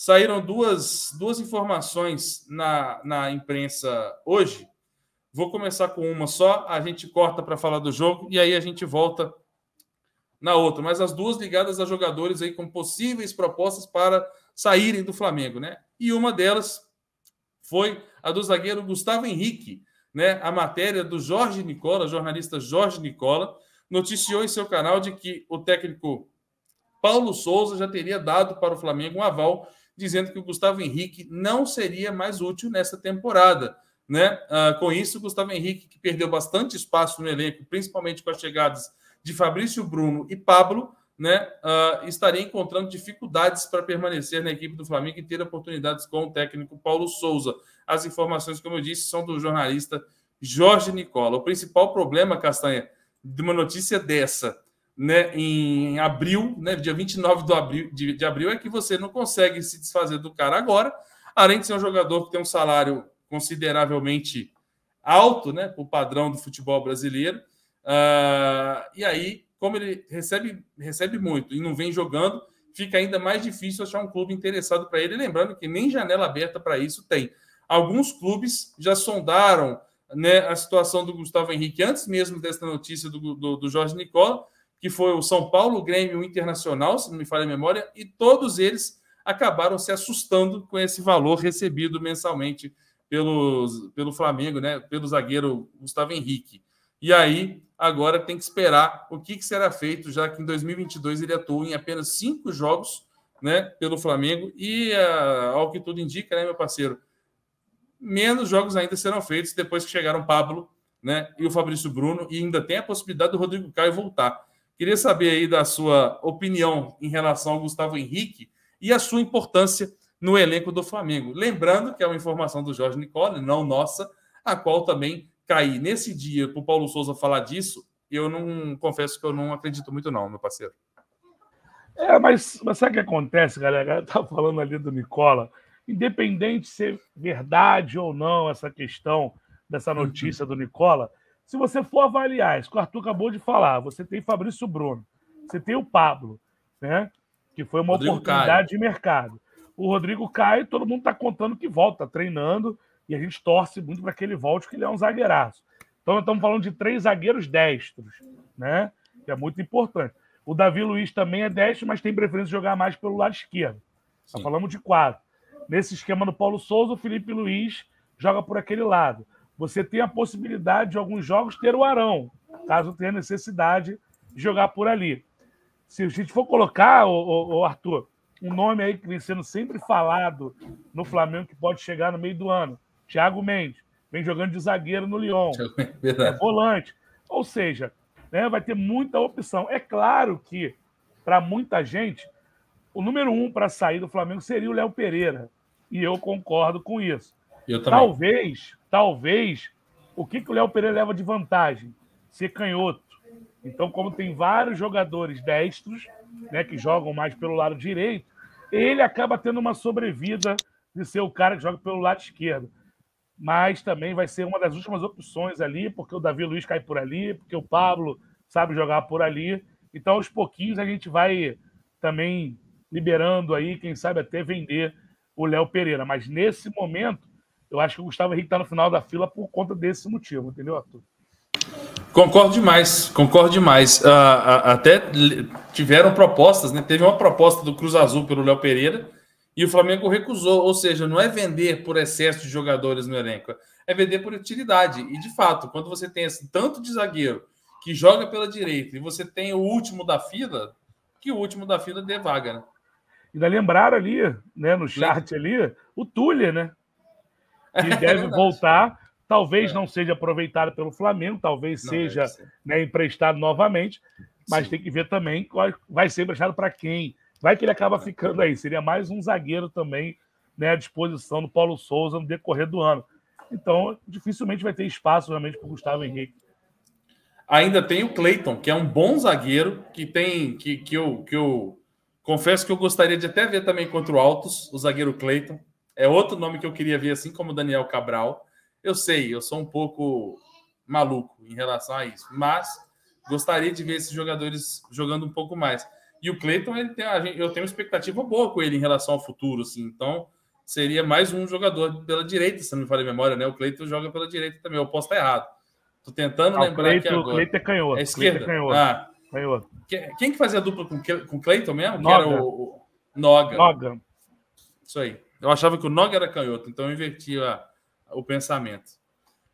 saíram duas informações na imprensa hoje. Vou começar com uma só, a gente corta para falar do jogo e aí a gente volta na outra. Mas as duas ligadas a jogadores aí com possíveis propostas para saírem do Flamengo, né? E uma delas foi a do zagueiro Gustavo Henrique, né? A matéria do Jorge Nicola, jornalista Jorge Nicola, noticiou em seu canal de que o técnico Paulo Souza já teria dado para o Flamengo um aval, dizendo que o Gustavo Henrique não seria mais útil nessa temporada, né? Com isso, o Gustavo Henrique, que perdeu bastante espaço no elenco, principalmente com as chegadas de Fabrício Bruno e Pablo, né? Estaria encontrando dificuldades para permanecer na equipe do Flamengo e ter oportunidades com o técnico Paulo Souza. As informações, como eu disse, são do jornalista Jorge Nicola. O principal problema, Castanha, de uma notícia dessa, né, em abril, né, dia 29 de abril, é que você não consegue se desfazer do cara agora, além de ser um jogador que tem um salário consideravelmente alto, né, para o padrão do futebol brasileiro. E aí, como ele recebe muito e não vem jogando, fica ainda mais difícil achar um clube interessado para ele. Lembrando que nem janela aberta para isso tem. Alguns clubes já sondaram, né, a situação do Gustavo Henrique antes mesmo dessa notícia do Jorge Nicola, que foi o São Paulo, o Grêmio e o Internacional, se não me falha a memória, e todos eles acabaram se assustando com esse valor recebido mensalmente pelo Flamengo, né, pelo zagueiro Gustavo Henrique. E aí, agora tem que esperar o que será feito, já que em 2022 ele atuou em apenas 5 jogos, né, pelo Flamengo, e ao que tudo indica, né, meu parceiro, menos jogos ainda serão feitos depois que chegaram o Pablo, né, e o Fabrício Bruno, e ainda tem a possibilidade do Rodrigo Caio voltar. Queria saber aí da sua opinião em relação ao Gustavo Henrique e a sua importância no elenco do Flamengo. Lembrando que é uma informação do Jorge Nicola, não nossa, a qual também caí nesse dia para o Paulo Souza falar disso. Eu não confesso que eu não acredito muito não, meu parceiro. Mas sabe o que acontece, galera? Eu estava falando ali do Nicola. Independente de ser verdade ou não essa questão dessa notícia do Nicola, se você for avaliar isso que o Arthur acabou de falar, você tem Fabrício Bruno, você tem o Pablo, né? Que foi uma oportunidade de mercado. O Rodrigo Caio, todo mundo está contando que volta, treinando, e a gente torce muito para que ele volte, porque ele é um zagueiraço. Então, nós estamos falando de 3 zagueiros destros, né? Que é muito importante. O Davi Luiz também é destro, mas tem preferência de jogar mais pelo lado esquerdo. Nós falamos de 4. Nesse esquema do Paulo Souza, o Felipe Luiz joga por aquele lado. Você tem a possibilidade de alguns jogos ter o Arão, caso tenha necessidade de jogar por ali. Se a gente for colocar, o Arthur, um nome aí que vem sendo sempre falado no Flamengo que pode chegar no meio do ano, Thiago Mendes, vem jogando de zagueiro no Lyon, é volante. Ou seja, né, vai ter muita opção. É claro que, para muita gente, o número 1 para sair do Flamengo seria o Léo Pereira. E eu concordo com isso. Eu também. Talvez, o que o Léo Pereira leva de vantagem? Ser canhoto. Então, como tem vários jogadores destros, né, que jogam mais pelo lado direito, ele acaba tendo uma sobrevida de ser o cara que joga pelo lado esquerdo. Mas também vai ser uma das últimas opções ali, porque o Davi Luiz cai por ali, porque o Pablo sabe jogar por ali. Então, aos pouquinhos, a gente vai também liberando aí, quem sabe até vender o Léo Pereira. Mas nesse momento, eu acho que o Gustavo Henrique está no final da fila por conta desse motivo, entendeu, Arthur? Concordo demais. Até tiveram propostas, né? Teve uma proposta do Cruz Azul pelo Léo Pereira e o Flamengo recusou. Ou seja, não é vender por excesso de jogadores no elenco, é vender por utilidade. E, de fato, quando você tem assim, tanto de zagueiro que joga pela direita e você tem o último da fila, que o último da fila dê vaga, né? Ainda lembraram ali, né, no chat ali, o Tuller, né? Que deve voltar. Talvez não seja aproveitado pelo Flamengo, talvez seja, né, emprestado novamente, mas tem que ver também qual vai ser emprestado para quem. Vai que ele acaba ficando aí. Seria mais um zagueiro também, né, à disposição do Paulo Souza no decorrer do ano. Então, dificilmente vai ter espaço realmente para o Gustavo Henrique. Ainda tem o Cleiton, que é um bom zagueiro, que eu confesso que eu gostaria de até ver também contra o Altos, o zagueiro Cleiton. É outro nome que eu queria ver, assim como o Daniel Cabral. Eu sei, eu sou um pouco maluco em relação a isso, mas gostaria de ver esses jogadores jogando um pouco mais. E o Cleiton, eu tenho uma expectativa boa com ele em relação ao futuro, assim. Então, seria mais um jogador pela direita, se não me falha a memória, né? O Cleiton joga pela direita também. Eu posso estar errado. Tô tentando lembrar aqui agora. O Cleiton é canhoto. É esquerda? Canhoto. Quem que fazia a dupla com o Cleiton mesmo? Noga. Que era o Noga. Noga. Isso aí. Eu achava que o Noga era canhoto, então eu inverti o pensamento.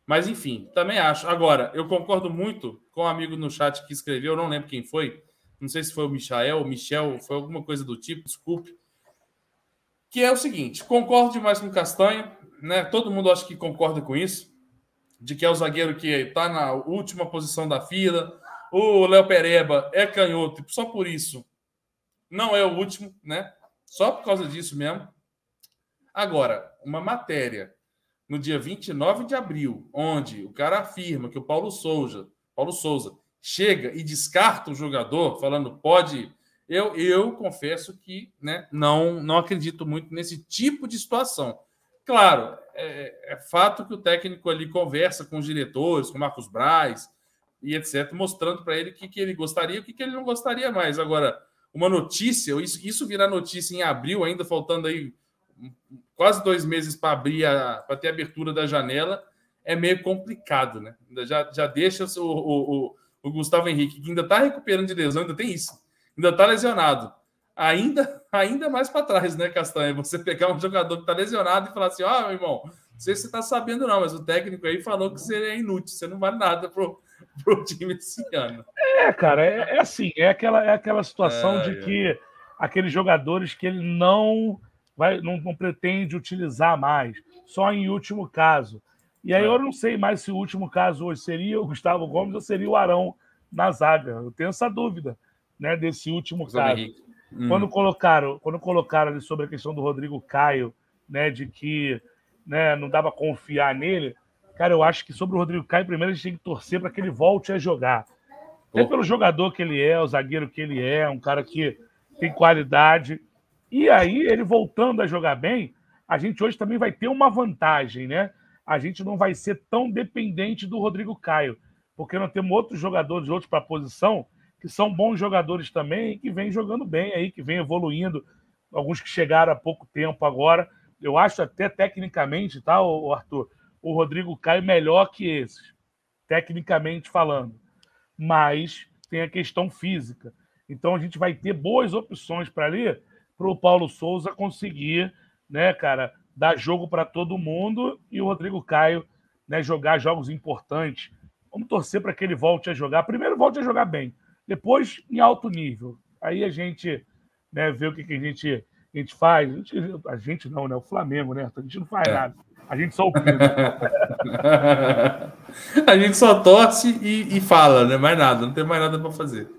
Mas, enfim, também acho. Agora, eu concordo muito com um amigo no chat que escreveu, eu não lembro quem foi, não sei se foi o Michel, foi alguma coisa do tipo, desculpe, que é o seguinte, concordo demais com o Castanho, né? Todo mundo acha que concorda com isso, de que é o zagueiro que está na última posição da fila, o Léo Pereba é canhoto, só por isso não é o último, né? Só por causa disso mesmo. Agora, uma matéria no dia 29 de abril, onde o cara afirma que o Paulo Souza chega e descarta o jogador, falando pode... Eu confesso que, né, não acredito muito nesse tipo de situação. Claro, é fato que o técnico ali conversa com os diretores, com o Marcos Braz e etc., mostrando para ele o que ele gostaria e o que ele não gostaria mais. Agora, uma notícia, isso virar notícia em abril, ainda faltando aí quase 2 meses para ter a abertura da janela, é meio complicado, né? Já deixa o Gustavo Henrique, que ainda está recuperando de lesão, ainda tem isso, ainda está lesionado. Ainda mais para trás, né, Castanha? Você pegar um jogador que está lesionado e falar assim, meu irmão, não sei se você está sabendo não, mas o técnico aí falou que você é inútil, você não vale nada pro time desse ano. Cara, é assim, é aquela situação de que aqueles jogadores que ele não pretende utilizar mais, só em último caso. E aí eu não sei mais se o último caso hoje seria o Gustavo Gomes ou seria o Arão na zaga. Eu tenho essa dúvida, né, desse último caso. Quando colocaram ali sobre a questão do Rodrigo Caio, né, de que, né, não dava para confiar nele, cara, eu acho que sobre o Rodrigo Caio, primeiro a gente tem que torcer para que ele volte a jogar. Até pelo jogador que ele é, o zagueiro que ele é, um cara que tem qualidade. E aí, ele voltando a jogar bem, a gente hoje também vai ter uma vantagem, né? A gente não vai ser tão dependente do Rodrigo Caio, porque nós temos outros jogadores, outros para a posição, que são bons jogadores também e que vêm jogando bem aí, que vêm evoluindo. Alguns que chegaram há pouco tempo agora. Eu acho até tecnicamente, tá, Arthur, o Rodrigo Caio melhor que esses, tecnicamente falando. Mas tem a questão física. Então a gente vai ter boas opções para ali, para o Paulo Souza conseguir, né, cara, dar jogo para todo mundo e o Rodrigo Caio, né, jogar jogos importantes. Vamos torcer para que ele volte a jogar. Primeiro, volte a jogar bem. Depois, em alto nível. Aí a gente, né, vê o que a gente faz. A gente não, né? O Flamengo, né? A gente não faz nada. A gente só opina. A gente só torce e fala, né? Mais nada. Não tem mais nada para fazer.